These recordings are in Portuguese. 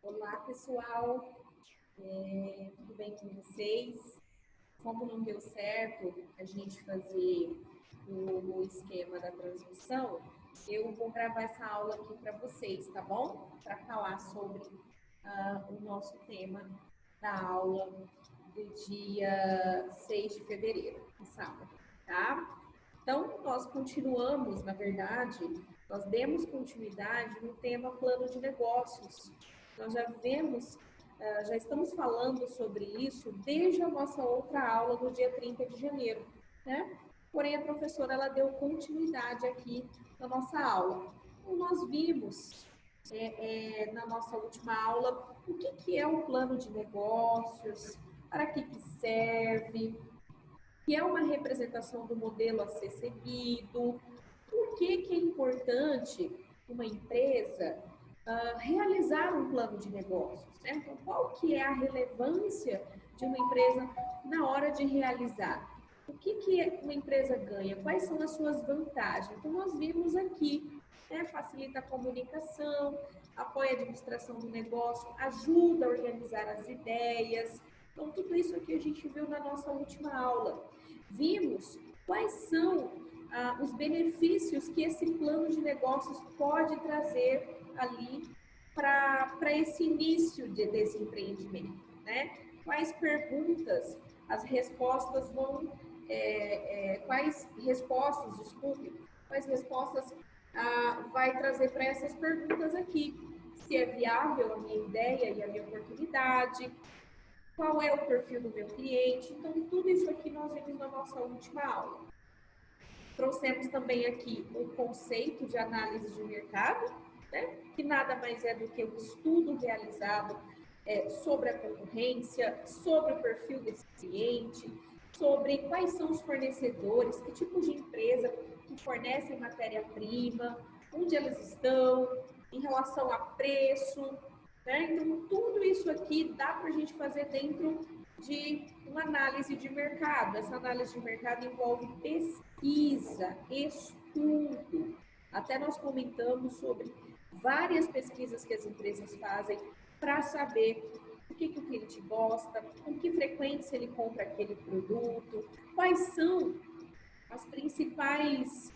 Olá, pessoal. Tudo bem com vocês? Como não deu certo a gente fazer o esquema da transmissão, eu vou gravar essa aula aqui para vocês, tá bom? Para falar sobre o nosso tema da aula do dia 6 de fevereiro, sábado, tá? Então, nós continuamos, na verdade, nós demos continuidade no tema plano de negócios. Nós já estamos falando sobre isso desde a nossa outra aula do dia 30 de janeiro, né? Porém, a professora, ela deu continuidade aqui na nossa aula. Então, nós vimos na nossa última aula o que é o plano de negócios, para que serve, que é uma representação do modelo a ser seguido, por que é importante uma empresa realizar um plano de negócios, né? Então, qual que é a relevância de uma empresa na hora de realizar? O que uma empresa ganha? Quais são as suas vantagens? Então, nós vimos aqui, né? Facilita a comunicação, apoia a administração do negócio, ajuda a organizar as ideias. Então, tudo isso aqui a gente viu na nossa última aula. Vimos quais são os benefícios que esse plano de negócios pode trazer ali para esse início desse empreendimento, né? Quais perguntas, as respostas vão, quais respostas vai trazer para essas perguntas aqui? Se é viável a minha ideia e a minha oportunidade, qual é o perfil do meu cliente. Então, tudo isso aqui nós vimos na nossa última aula. Trouxemos também aqui o conceito de análise de mercado, né? Que nada mais é do que um estudo realizado sobre a concorrência, sobre o perfil desse cliente, sobre quais são os fornecedores, que tipo de empresa que fornecem matéria-prima, onde elas estão, em relação a preço, né? Então, tudo isso aqui dá para a gente fazer dentro de uma análise de mercado. Essa análise de mercado envolve pesquisa, estudo. Até nós comentamos sobre várias pesquisas que as empresas fazem para saber o que o cliente gosta, com que frequência ele compra aquele produto, quais são as principais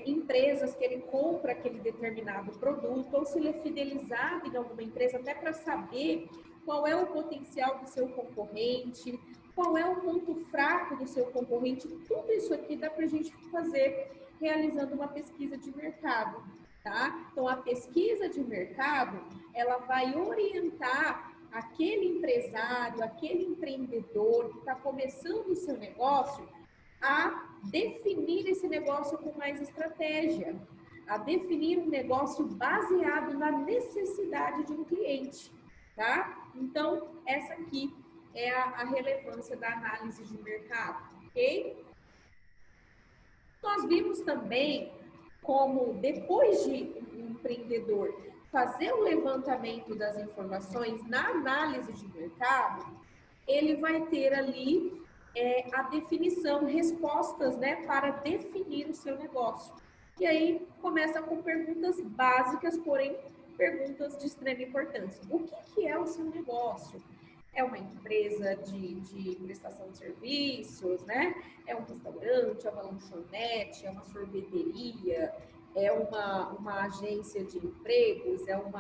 empresas que ele compra aquele determinado produto, ou se ele é fidelizado em alguma empresa, até para saber qual é o potencial do seu concorrente, qual é o ponto fraco do seu concorrente. Tudo isso aqui dá para a gente fazer realizando uma pesquisa de mercado, tá? Então, a pesquisa de mercado, ela vai orientar aquele empresário, aquele empreendedor que está começando o seu negócio a definir esse negócio com mais estratégia, a definir um negócio baseado na necessidade de um cliente, tá? Então, essa aqui é a relevância da análise de mercado, ok? Nós vimos também como, depois de um empreendedor fazer o levantamento das informações na análise de mercado, ele vai ter ali a definição, respostas, né, para definir o seu negócio. E aí começa com perguntas básicas, porém perguntas de extrema importância. O que é o seu negócio? É uma empresa de prestação de serviços, né? É um restaurante, é uma lanchonete, é uma sorveteria, é uma agência de empregos, é um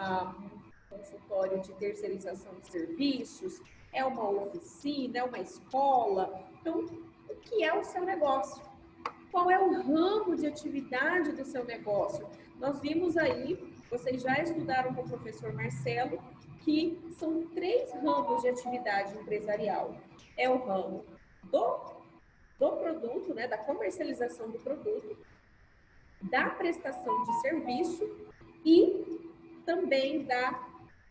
consultório de terceirização de serviços, é uma oficina, é uma escola. Então, o que é o seu negócio? Qual é o ramo de atividade do seu negócio? Nós vimos aí, vocês já estudaram com o professor Marcelo, que são 3 ramos de atividade empresarial. É o ramo do produto, né, da comercialização do produto, da prestação de serviço e também da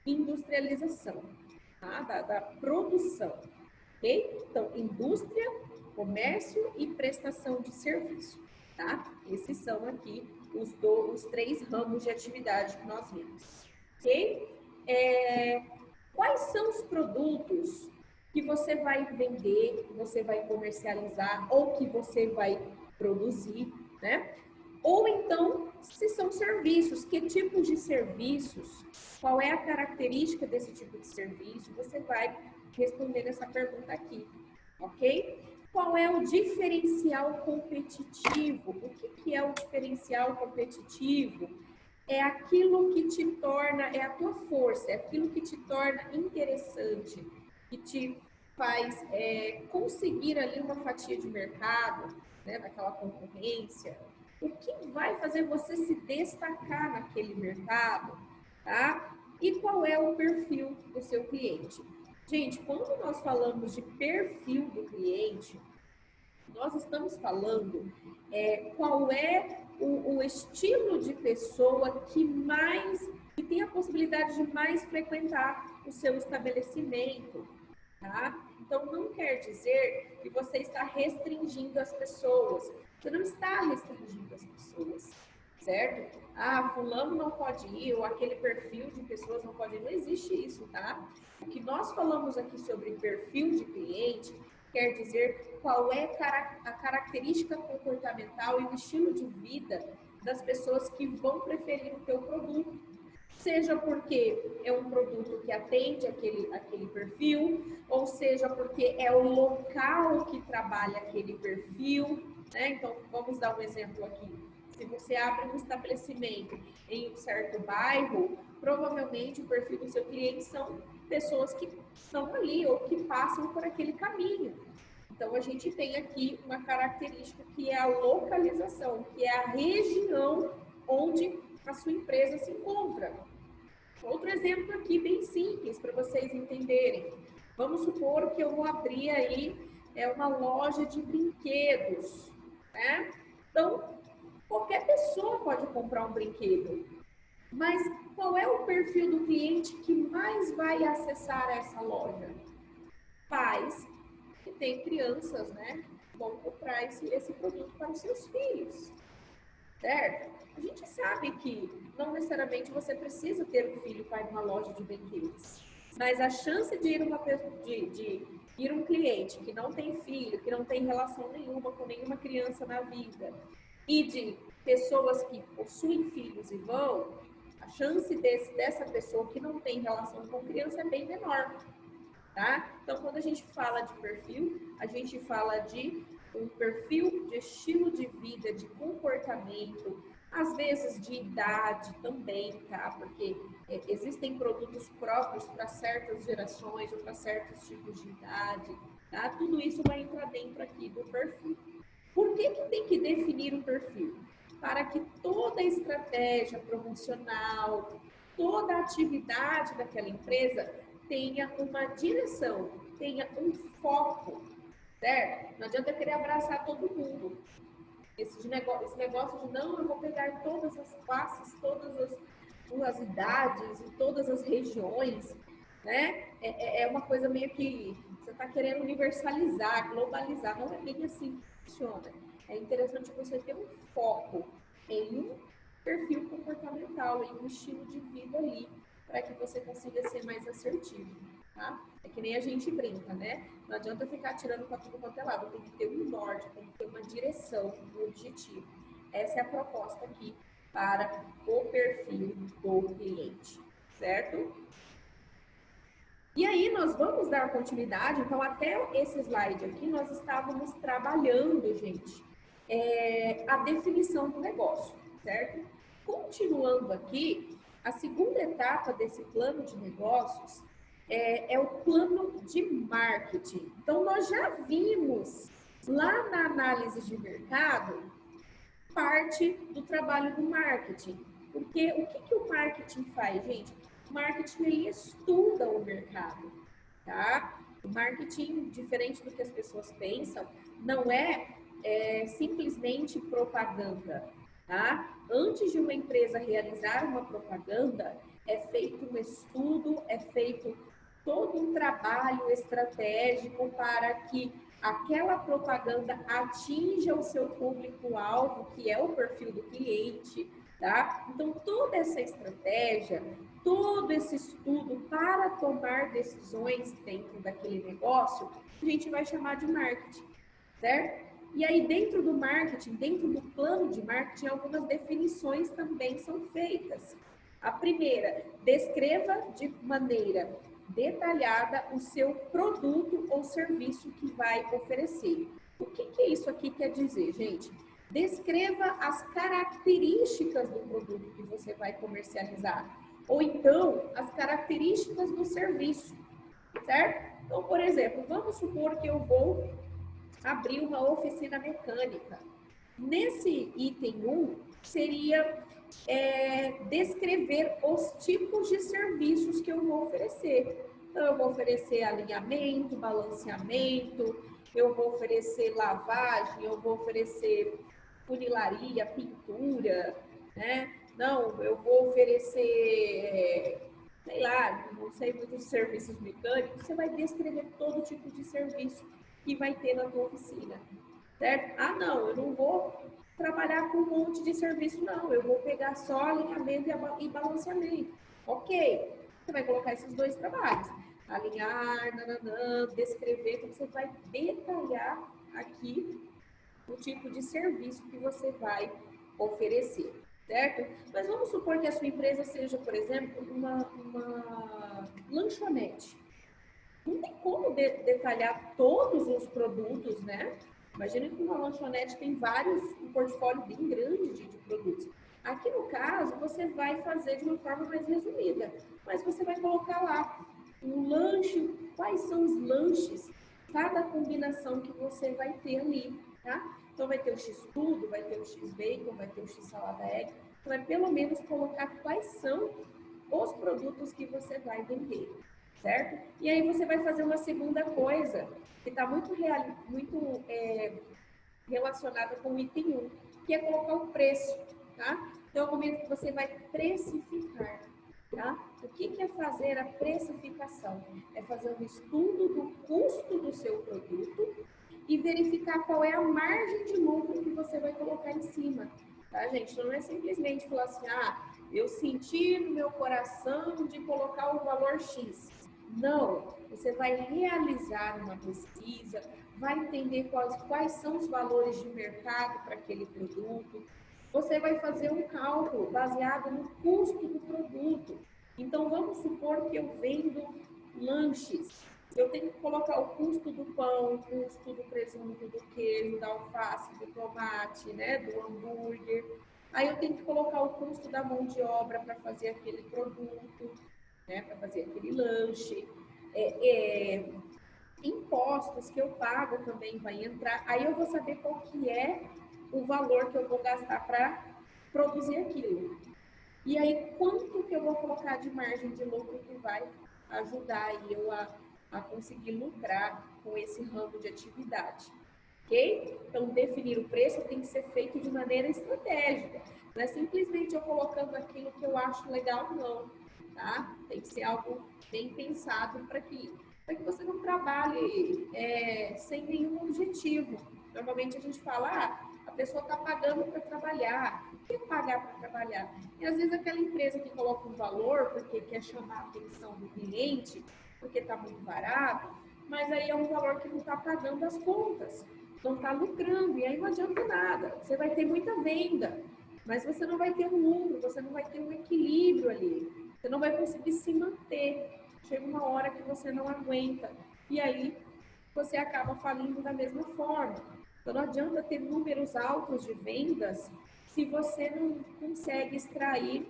industrialização, tá? da produção, ok? Então, indústria, comércio e prestação de serviço, tá? Esses são aqui os 3 ramos de atividade que nós vimos, ok? Quais são os produtos que você vai vender, que você vai comercializar ou que você vai produzir, né? Ou então, se são serviços, que tipos de serviços, qual é a característica desse tipo de serviço, você vai responder essa pergunta aqui, ok? Qual é o diferencial competitivo? O que é o diferencial competitivo? É aquilo que te torna, é a tua força, é aquilo que te torna interessante, que te faz conseguir ali uma fatia de mercado, né, naquela concorrência. O que vai fazer você se destacar naquele mercado, tá? E qual é o perfil do seu cliente? Gente, quando nós falamos de perfil do cliente, nós estamos falando qual é o estilo de pessoa que tem a possibilidade de mais frequentar o seu estabelecimento, tá? Então, não quer dizer que você está restringindo as pessoas. Você não está restringindo as pessoas, certo? Ah, fulano não pode ir, ou aquele perfil de pessoas não pode ir. Não existe isso, tá? O que nós falamos aqui sobre perfil de cliente quer dizer qual é a característica comportamental e o estilo de vida das pessoas que vão preferir o teu produto. Seja porque é um produto que atende aquele perfil, ou seja porque é o local que trabalha aquele perfil, né? Então, vamos dar um exemplo aqui. Se você abre um estabelecimento em um certo bairro, provavelmente o perfil do seu cliente são pessoas que estão ali ou que passam por aquele caminho. Então, a gente tem aqui uma característica que é a localização, que é a região onde a sua empresa se encontra. Outro exemplo aqui bem simples para vocês entenderem. Vamos supor que eu vou abrir aí uma loja de brinquedos, né? Então, qualquer pessoa pode comprar um brinquedo, mas qual é o perfil do cliente que mais vai acessar essa loja? Pais que têm crianças, né? Vão comprar esse produto para os seus filhos, certo? A gente sabe que não necessariamente você precisa ter um filho para ir numa loja de brinquedos, mas a chance de ir um cliente que não tem filho, que não tem relação nenhuma com nenhuma criança na vida, e de pessoas que possuem filhos e vão, a chance dessa pessoa que não tem relação com criança é bem menor, tá? Então, quando a gente fala de perfil, a gente fala de um perfil de estilo de vida, de comportamento, às vezes de idade também, tá? Porque existem produtos próprios para certas gerações ou para certos tipos de idade, tá? Tudo isso vai entrar dentro aqui do perfil. Por que tem que definir o perfil? Para que toda a estratégia promocional, toda a atividade daquela empresa tenha uma direção, tenha um foco, certo? Não adianta querer abraçar todo mundo. Esse negócio de não, eu vou pegar todas as classes, todas as idades e todas as regiões, né? É uma coisa meio que você está querendo universalizar, globalizar. Não é bem assim que funciona. É interessante você ter um foco em um perfil comportamental, em um estilo de vida ali, para que você consiga ser mais assertivo, tá? É que nem a gente brinca, né? Não adianta ficar tirando para tudo quanto é lado, tem que ter um norte, tem que ter uma direção, um objetivo. Essa é a proposta aqui para o perfil do cliente, certo? E aí nós vamos dar continuidade, então até esse slide aqui nós estávamos trabalhando, gente, a definição do negócio, certo? Continuando aqui, a segunda etapa desse plano de negócios é o plano de marketing. Então, nós já vimos lá na análise de mercado parte do trabalho do marketing. Porque o que o marketing faz, gente? O marketing, ele estuda o mercado, tá? O marketing, diferente do que as pessoas pensam, não é simplesmente propaganda, tá? Antes de uma empresa realizar uma propaganda, é feito um estudo, é feito todo um trabalho estratégico para que aquela propaganda atinja o seu público-alvo, que é o perfil do cliente, tá? Então, toda essa estratégia, todo esse estudo para tomar decisões dentro daquele negócio, a gente vai chamar de marketing, certo? E aí, dentro do marketing, dentro do plano de marketing, algumas definições também são feitas. A primeira, descreva de maneira detalhada o seu produto ou serviço que vai oferecer. O que isso aqui quer dizer, gente? Descreva as características do produto que você vai comercializar, ou então as características do serviço, certo? Então, por exemplo, vamos supor que eu vou abrir uma oficina mecânica. Nesse item 1, seria descrever os tipos de serviços que eu vou oferecer. Então, eu vou oferecer alinhamento, balanceamento, eu vou oferecer lavagem, eu vou oferecer funilaria, pintura, né? Não, eu vou oferecer, sei lá, não sei muitos serviços mecânicos, você vai descrever todo tipo de serviço que vai ter na tua oficina, certo? Ah, não, eu não vou trabalhar com um monte de serviço, não. Eu vou pegar só alinhamento e balanceamento. Ok, você vai colocar esses dois trabalhos. Alinhar, nananã, descrever, então você vai detalhar aqui o tipo de serviço que você vai oferecer, certo? Mas vamos supor que a sua empresa seja, por exemplo, uma lanchonete. Não tem como detalhar todos os produtos, né? Imagina que uma lanchonete tem um portfólio bem grande de produtos. Aqui no caso, você vai fazer de uma forma mais resumida, mas você vai colocar lá um lanche, quais são os lanches, cada combinação que você vai ter ali, tá? Então vai ter o X-tudo, vai ter o X-bacon, vai ter o X-salada egg, você vai pelo menos colocar quais são os produtos que você vai vender, certo? E aí você vai fazer uma segunda coisa, que está muito relacionada com o item 1, que é colocar o preço, tá? Então, é o momento que você vai precificar, tá? O que é fazer a precificação? É fazer um estudo do custo do seu produto e verificar qual é a margem de lucro que você vai colocar em cima, tá, gente? Não é simplesmente falar assim, eu senti no meu coração de colocar o valor X. Não, você vai realizar uma pesquisa, vai entender quais são os valores de mercado para aquele produto. Você vai fazer um cálculo baseado no custo do produto. Então, vamos supor que eu vendo lanches. Eu tenho que colocar o custo do pão, o custo do presunto, do queijo, da alface, do tomate, né, do hambúrguer. Aí eu tenho que colocar o custo da mão de obra para fazer aquele produto, né, para fazer aquele lanche. Impostos que eu pago também vai entrar. Aí eu vou saber qual que é o valor que eu vou gastar para produzir aquilo. E aí, quanto que eu vou colocar de margem de lucro que vai ajudar eu a conseguir lucrar com esse ramo de atividade, ok? Então, definir o preço tem que ser feito de maneira estratégica. Não é simplesmente eu colocando aquilo que eu acho legal, não, tá? Tem que ser algo bem pensado para que você não trabalhe sem nenhum objetivo. Normalmente a gente fala, a pessoa está pagando para trabalhar. O que é pagar para trabalhar? E às vezes aquela empresa que coloca um valor porque quer chamar a atenção do cliente, porque está muito barato, mas aí é um valor que não está pagando as contas, não está lucrando, e aí não adianta nada. Você vai ter muita venda, mas você não vai ter um lucro, você não vai ter um equilíbrio ali, você não vai conseguir se manter. Chega uma hora que você não aguenta, e aí você acaba falindo da mesma forma. Então, não adianta ter números altos de vendas se você não consegue extrair,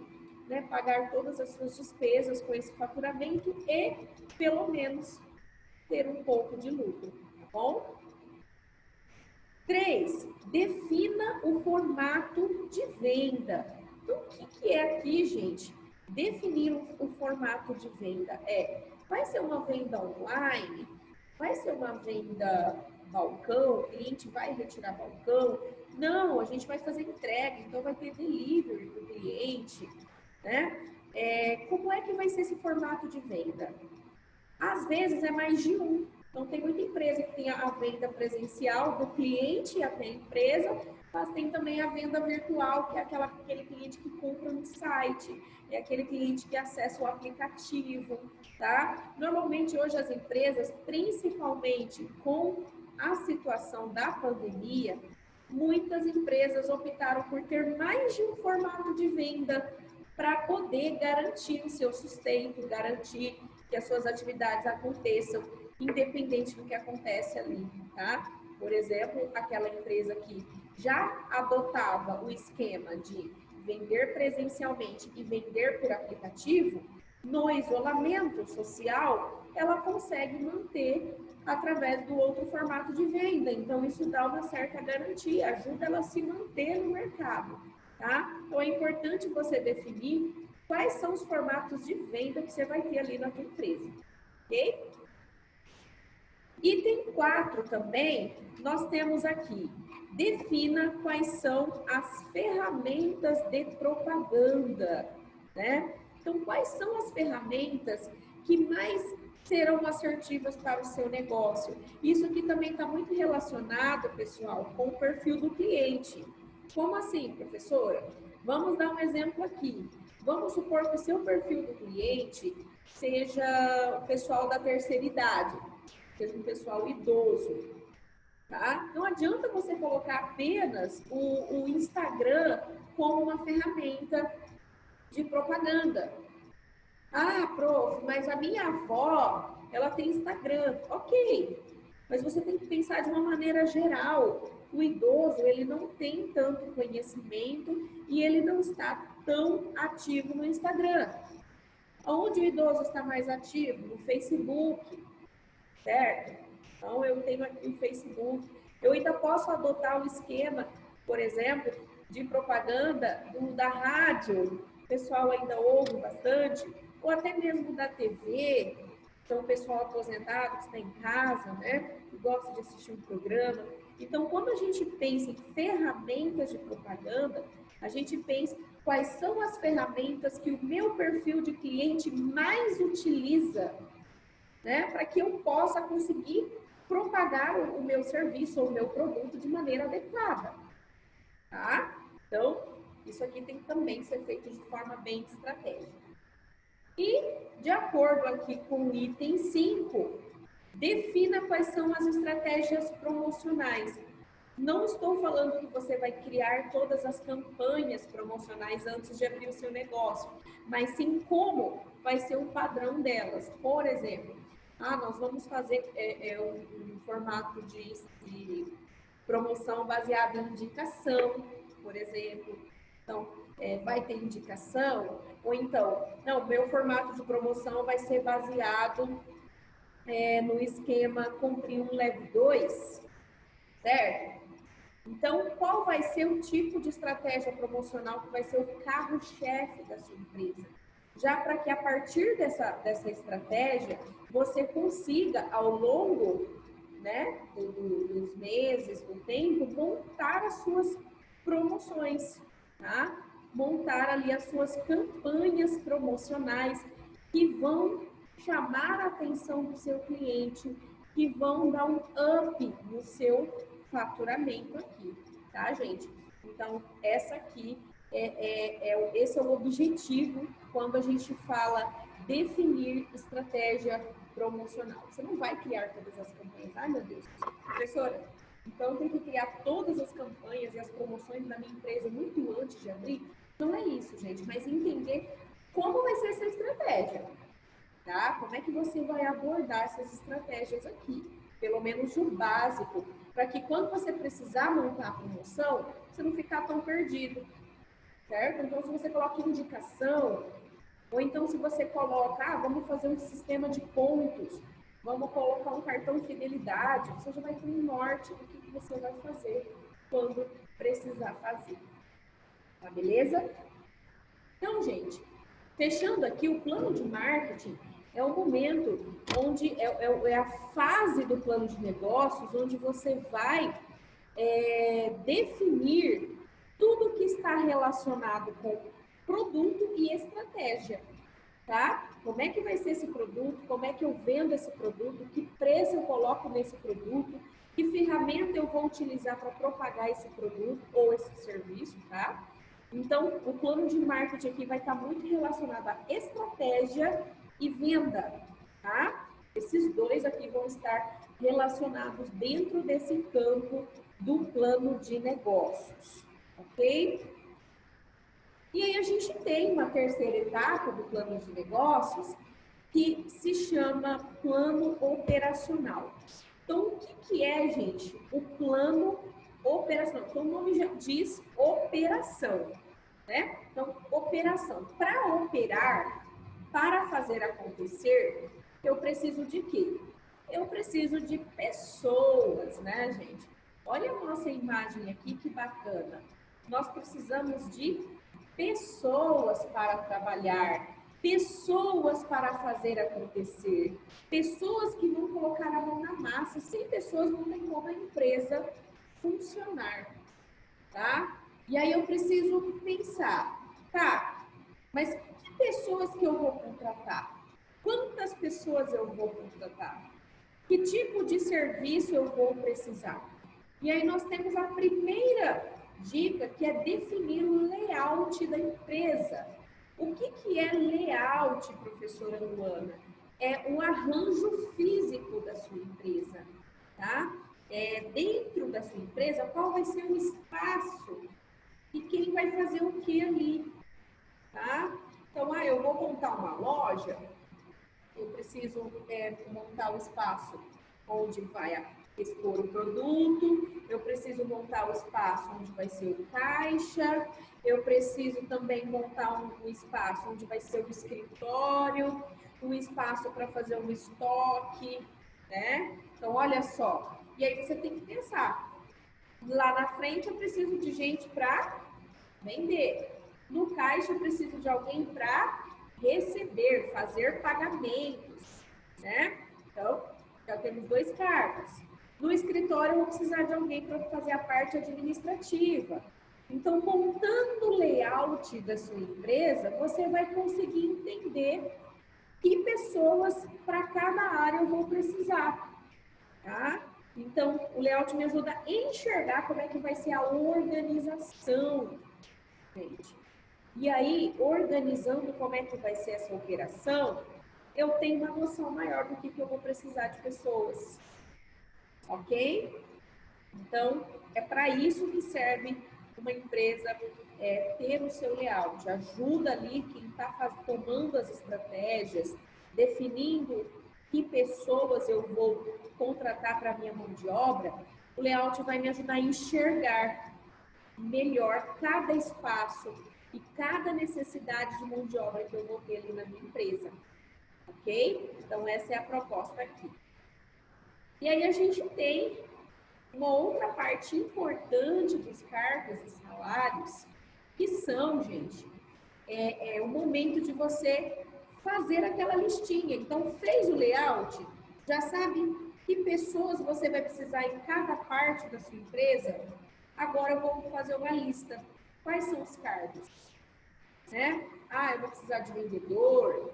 né, pagar todas as suas despesas com esse faturamento e, pelo menos, ter um pouco de lucro, tá bom? 3, defina o formato de venda. Então, o que é aqui, gente? Definir o formato de venda vai ser uma venda online? Vai ser uma venda balcão? O cliente vai retirar balcão? Não, a gente vai fazer entrega, então vai ter delivery para o cliente, né? Como é que vai ser esse formato de venda? Às vezes é mais de um. Então, tem muita empresa que tem a venda presencial do cliente até a empresa, mas tem também a venda virtual, que é aquele cliente que compra no site, é aquele cliente que acessa o aplicativo, tá? Normalmente, hoje, as empresas, principalmente com a situação da pandemia, muitas empresas optaram por ter mais de um formato de venda para poder garantir o seu sustento, garantir que as suas atividades aconteçam, independente do que acontece ali, tá? Por exemplo, aquela empresa que já adotava o esquema de vender presencialmente e vender por aplicativo, no isolamento social, ela consegue manter através do outro formato de venda. Então, isso dá uma certa garantia, ajuda ela a se manter no mercado, tá? Então, é importante você definir quais são os formatos de venda que você vai ter ali na tua empresa, ok? Item 4 também, nós temos aqui, defina quais são as ferramentas de propaganda, né? Então, quais são as ferramentas que mais serão assertivas para o seu negócio? Isso aqui também está muito relacionado, pessoal, com o perfil do cliente. Como assim, professora? Vamos dar um exemplo aqui. Vamos supor que o seu perfil do cliente seja o pessoal da terceira idade, seja um pessoal idoso, tá? Não adianta você colocar apenas o Instagram como uma ferramenta de propaganda. Ah, prof, mas a minha avó, ela tem Instagram. Ok, mas você tem que pensar de uma maneira geral. O idoso, ele não tem tanto conhecimento e ele não está tão ativo no Instagram. Onde o idoso está mais ativo? No Facebook, certo? Então, eu tenho aqui o Facebook. Eu ainda posso adotar o esquema, por exemplo, de propaganda da rádio, o pessoal ainda ouve bastante, ou até mesmo da TV, então o pessoal aposentado que está em casa, né, que gosta de assistir um programa. Então, quando a gente pensa em ferramentas de propaganda, a gente pensa quais são as ferramentas que o meu perfil de cliente mais utiliza, né, para que eu possa conseguir propagar o meu serviço ou o meu produto de maneira adequada, tá? Então, isso aqui tem que também ser feito de forma bem estratégica. E, de acordo aqui com o item 5, defina quais são as estratégias promocionais. Não estou falando que você vai criar todas as campanhas promocionais antes de abrir o seu negócio, mas sim como vai ser o padrão delas. Por exemplo, nós vamos fazer um formato de promoção baseado em indicação, por exemplo. Então, vai ter indicação, ou então, não, meu formato de promoção vai ser baseado no esquema compre um, leve dois, certo? Então, qual vai ser o tipo de estratégia promocional que vai ser o carro-chefe da sua empresa? Já para que a partir dessa estratégia, você consiga, ao longo, né, dos meses, do tempo, montar as suas promoções, tá? Montar ali as suas campanhas promocionais que vão chamar a atenção do seu cliente, que vão dar um up no seu faturamento aqui, tá, gente? Então, esse é o objetivo quando a gente fala definir estratégia promocional. Você não vai criar todas as campanhas, ai meu Deus, professora, então tem que criar todas as campanhas e as promoções da minha empresa muito antes de abrir. Não é isso, gente, mas entender como vai ser essa estratégia, tá? Como é que você vai abordar essas estratégias aqui? Pelo menos o básico, para que quando você precisar montar a promoção, você não ficar tão perdido, certo? Então, se você coloca indicação, ou então se você coloca, vamos fazer um sistema de pontos, vamos colocar um cartão fidelidade, você já vai ter um norte do que você vai fazer quando precisar fazer. Tá beleza? Então, gente, fechando aqui, o plano de marketing é o momento onde é a fase do plano de negócios onde você vai definir tudo que está relacionado com produto e estratégia, tá? Como é que vai ser esse produto, como é que eu vendo esse produto, que preço eu coloco nesse produto, que ferramenta eu vou utilizar para propagar esse produto ou esse serviço, tá? Então, o plano de marketing aqui vai estar muito relacionado à estratégia e venda, tá? Esses dois aqui vão estar relacionados dentro desse campo do plano de negócios, ok? E aí a gente tem uma terceira etapa do plano de negócios que se chama plano operacional. Então, o que é, gente, o plano operacional? Então, o nome já diz operação, né? Então, operação. Para operar, para fazer acontecer, eu preciso de quê? Eu preciso de pessoas, né, gente? Olha a nossa imagem aqui, que bacana. Nós precisamos de pessoas para trabalhar, pessoas para fazer acontecer, pessoas que vão colocar a mão na massa. Sem pessoas não tem como a empresa funcionar, tá? E aí eu preciso pensar, tá, mas que pessoas que eu vou contratar? Quantas pessoas eu vou contratar? Que tipo de serviço eu vou precisar? E aí nós temos a primeira dica, que é definir o layout da empresa. O que é layout, professora Luana? É o arranjo físico da sua empresa, tá? Dentro da sua empresa, qual vai ser o espaço e quem vai fazer o que ali, tá? Então, eu vou montar uma loja, eu preciso montar o espaço onde vai expor o produto, eu preciso montar o espaço onde vai ser o caixa, eu preciso também montar um espaço onde vai ser o escritório, um espaço para fazer um estoque, né? Então, olha só. E aí você tem que pensar, lá na frente eu preciso de gente para vender. No caixa eu preciso de alguém para receber, fazer pagamentos, né? Então, já temos dois cargos. No escritório eu vou precisar de alguém para fazer a parte administrativa. Então, montando o layout da sua empresa, você vai conseguir entender que pessoas para cada área eu vou precisar, tá? Então, o layout me ajuda a enxergar como é que vai ser a organização, gente. E aí, organizando como é que vai ser essa operação, eu tenho uma noção maior do que eu vou precisar de pessoas, ok? Então, é para isso que serve uma empresa ter o seu layout. Ajuda ali quem está tomando as estratégias, definindo que pessoas eu vou contratar para a minha mão de obra. O layout vai me ajudar a enxergar melhor cada espaço e cada necessidade de mão de obra que eu vou ter ali na minha empresa, ok? Então, essa é a proposta aqui. E aí a gente tem uma outra parte importante dos cargos e salários, que são, gente, o momento de você fazer aquela listinha. Então, fez o layout, já sabe que pessoas você vai precisar em cada parte da sua empresa? Agora eu vou fazer uma lista. Quais são os cargos? Né? Eu vou precisar de vendedor.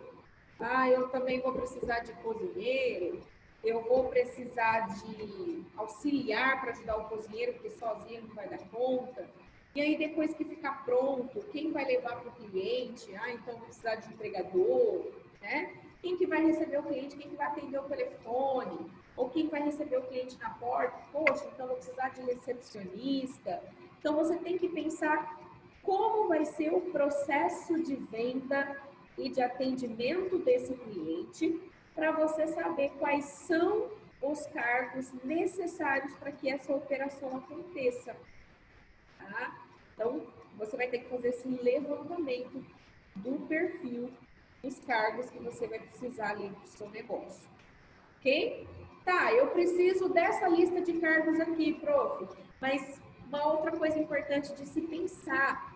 Eu também vou precisar de cozinheiro. Eu vou precisar de auxiliar para ajudar o cozinheiro, porque sozinho não vai dar conta. E aí, depois que ficar pronto, quem vai levar para o cliente? Então vou precisar de entregador, né? Quem que vai receber o cliente? Quem que vai atender o telefone? Ou quem vai receber o cliente na porta? Poxa, então vou precisar de recepcionista. Então, você tem que pensar como vai ser o processo de venda e de atendimento desse cliente, para você saber quais são os cargos necessários para que essa operação aconteça. Tá? Então, você vai ter que fazer esse levantamento do perfil dos cargos que você vai precisar ali do seu negócio. Ok? Tá, eu preciso dessa lista de cargos aqui, prof. Mas uma outra coisa importante de se pensar: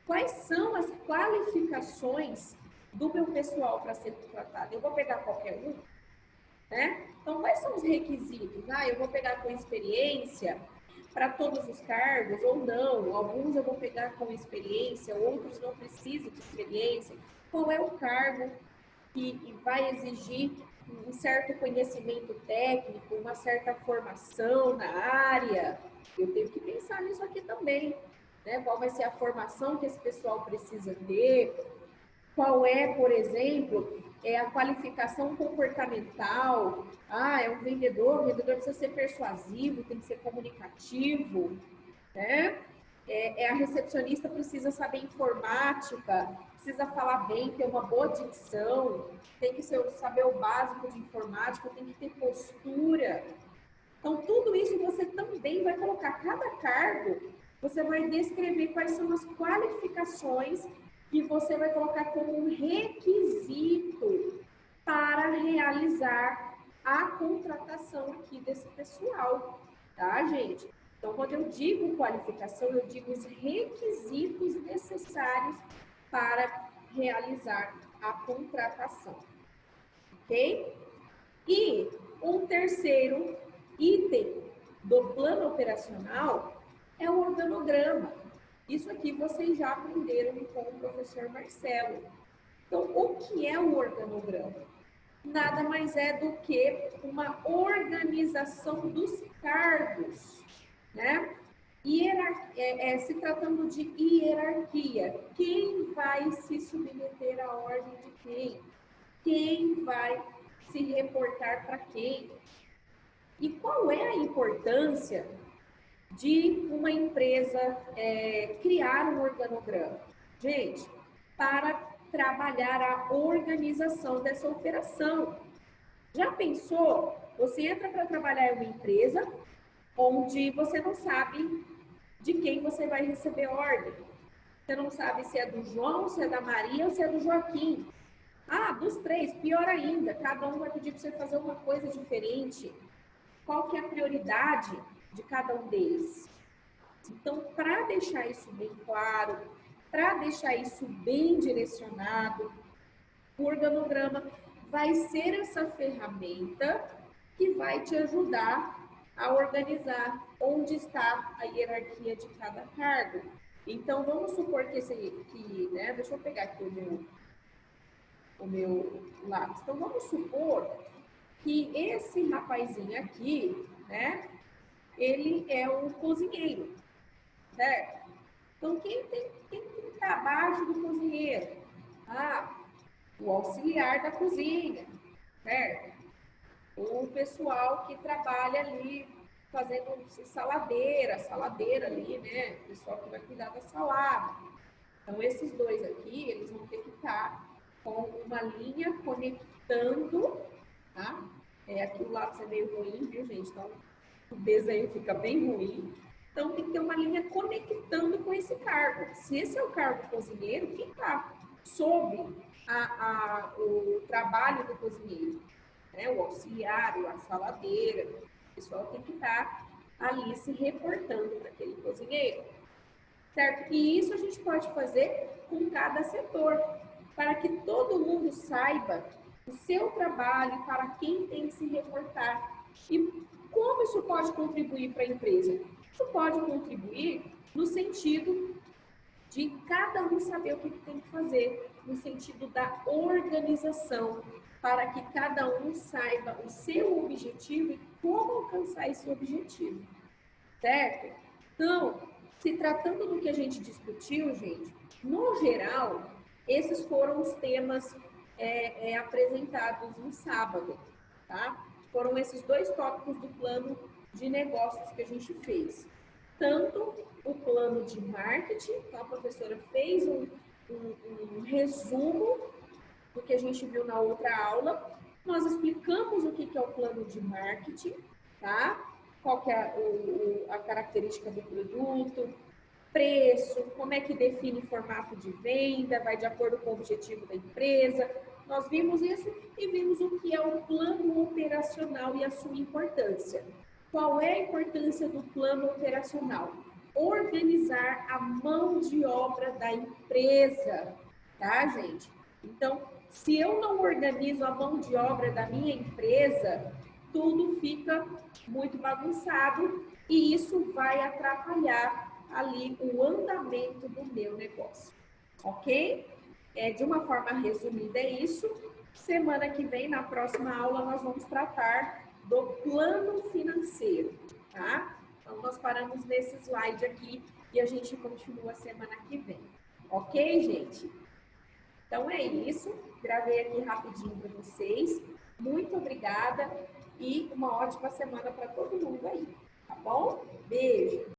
quais são as qualificações do meu pessoal para ser contratado? Eu vou pegar qualquer um, né? Então, quais são os requisitos? Eu vou pegar com experiência para todos os cargos ou não? Alguns eu vou pegar com experiência, outros não precisam de experiência. Qual é o cargo que vai exigir um certo conhecimento técnico, uma certa formação na área? Eu tenho que pensar nisso aqui também, né? Qual vai ser a formação que esse pessoal precisa ter? Qual é, por exemplo, a qualificação comportamental? É um vendedor, o vendedor precisa ser persuasivo, tem que ser comunicativo, né? A recepcionista precisa saber informática, precisa falar bem, ter uma boa dicção, tem que saber o básico de informática, tem que ter postura. Então, tudo isso você também vai colocar, cada cargo, você vai descrever quais são as qualificações que você vai colocar como um requisito para realizar a contratação aqui desse pessoal, tá, gente? Então, quando eu digo qualificação, eu digo os requisitos necessários para realizar a contratação, ok? E um terceiro item do plano operacional é o organograma. Isso aqui vocês já aprenderam com o professor Marcelo. Então, o que é o organograma? Nada mais é do que uma organização dos cargos, né? Se tratando de hierarquia, quem vai se submeter à ordem de quem? Quem vai se reportar para quem? E qual é a importância de uma empresa criar um organograma? Gente, para trabalhar a organização dessa operação. Já pensou? Você entra para trabalhar em uma empresa onde você não sabe de quem você vai receber ordem. Você não sabe se é do João, se é da Maria ou se é do Joaquim. Dos três, pior ainda, cada um vai pedir para você fazer uma coisa diferente. Qual que é a prioridade de cada um deles? Então, para deixar isso bem claro, para deixar isso bem direcionado, o organograma vai ser essa ferramenta que vai te ajudar a organizar onde está a hierarquia de cada cargo. Então, vamos supor que deixa eu pegar aqui o meu lápis. Então, vamos supor que esse rapazinho aqui, né, ele é um cozinheiro, certo? Então, quem que está abaixo do cozinheiro? O auxiliar da cozinha, certo? O pessoal que trabalha ali fazendo saladeira ali, né? O pessoal que vai cuidar da salada. Então, esses dois aqui, eles vão ter que estar com uma linha conectando, tá? Aqui o lápis é meio ruim, viu, gente? Então, o desenho fica bem ruim. Então, tem que ter uma linha conectando com esse cargo. Se esse é o cargo cozinheiro, quem está sob o trabalho do cozinheiro? Né? O auxiliar, a saladeira, o pessoal tem que estar ali se reportando para aquele cozinheiro. Certo? E isso a gente pode fazer com cada setor, para que todo mundo saiba o seu trabalho, para quem tem que se reportar. E como isso pode contribuir para a empresa? Isso pode contribuir no sentido de cada um saber o que tem que fazer, no sentido da organização, para que cada um saiba o seu objetivo e como alcançar esse objetivo, certo? Então, se tratando do que a gente discutiu, gente, no geral, esses foram os temas apresentados no sábado, tá? Foram esses dois tópicos do plano de negócios que a gente fez. Tanto o plano de marketing, então a professora fez um resumo do que a gente viu na outra aula. Nós explicamos o que é o plano de marketing, tá? Qual que é a característica do produto, preço, como é que define formato de venda, vai de acordo com o objetivo da empresa. Nós vimos isso e vimos o que é o plano operacional e a sua importância. Qual é a importância do plano operacional? Organizar a mão de obra da empresa, tá, gente? Então, se eu não organizo a mão de obra da minha empresa, tudo fica muito bagunçado e isso vai atrapalhar ali o andamento do meu negócio, ok? De uma forma resumida é isso. Semana que vem, na próxima aula, nós vamos tratar do plano financeiro, tá? Então, nós paramos nesse slide aqui e a gente continua semana que vem. Ok, gente? Então é isso, gravei aqui rapidinho para vocês. Muito obrigada e uma ótima semana para todo mundo aí, tá bom? Beijo!